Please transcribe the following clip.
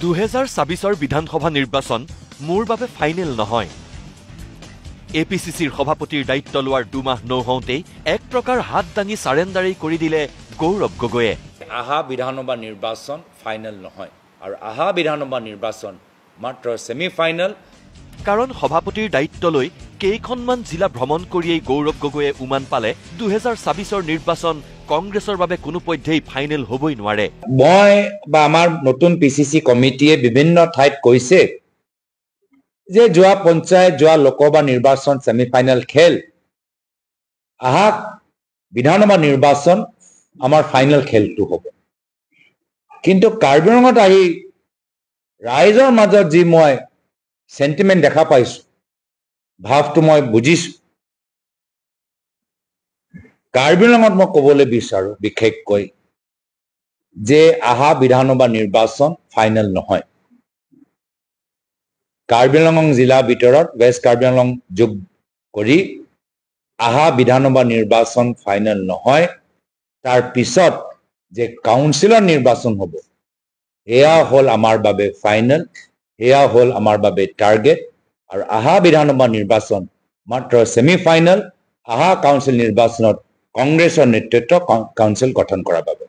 2024 বিধানসভা নিৰ্বাচন মোৰ বাবে ফাইনেল নহয়। এপিচিচিৰ সভাপতিৰ দায়িত্ব লোৱাৰ দুমাহ নহওঁতেই এক প্ৰকাৰ হাত দাঙি সাৰেণ্ডাৰেই কৰি দিলে গৌৰৱ গগৈয়ে। আহা বিধানসভা নিৰ্বাচন ফাইনেল নহয় আৰু আহা বিধানসভা নিৰ্বাচন মাত্ৰ সেমি ফাইনেল। কাৰণ সভাপতিৰ দায়িত্ব লৈ কেইখনমান জিলা ভ্ৰমণ কৰিয়েই গৌৰৱ গগৈয়ে উমান পালে 2024 নিৰ্বাচন কংগ্ৰেছৰ বাবে কোনো পধ্যেই ফাইনেল হ'বই নোৱাৰে। মই বা আমাৰ নতুন পিচিচি কমিটিয়ে বিভিন্ন ঠাইত কৈছে যে যোৱা পঞ্চায়ত যোৱা লোকসভা নিৰ্বাচন সেমি ফাইনেল খেল, আহা বিধানসভা নিৰ্বাচন আমাৰ ফাইনেল খেলটো হ'ব। কিন্তু কাৰ্বি আংলঙত আহি ৰাইজৰ মাজত যি মই সেন্টিমেন্ট দেখা পাইছো, ভাৱটো মই বুজিছো, কাৰ্বি আংলঙত মই ক'বলৈ বিচাৰো বিশেষকৈ যে আহা বিধানসভা নিৰ্বাচন ফাইনেল নহয়। কাৰ্বি আংলং জিলাৰ ভিতৰত ৱেষ্ট কাৰ্বি আংলং যোগ কৰি আহা বিধানসভা নিৰ্বাচন ফাইনেল নহয়। তাৰ পিছত যে কাউন্সিলৰ নিৰ্বাচন হ'ব, এয়া হ'ল আমাৰ বাবে ফাইনেল, এয়া হ'ল আমাৰ বাবে টাৰ্গেট। আৰু আহা বিধানসভা নিৰ্বাচন মাত্ৰ সেমি ফাইনেল। আহা কাউন্সিল নিৰ্বাচনত কংগ্ৰেছৰ নেতৃত্ব কাউন্সিল গঠন কৰাৰ বাবে।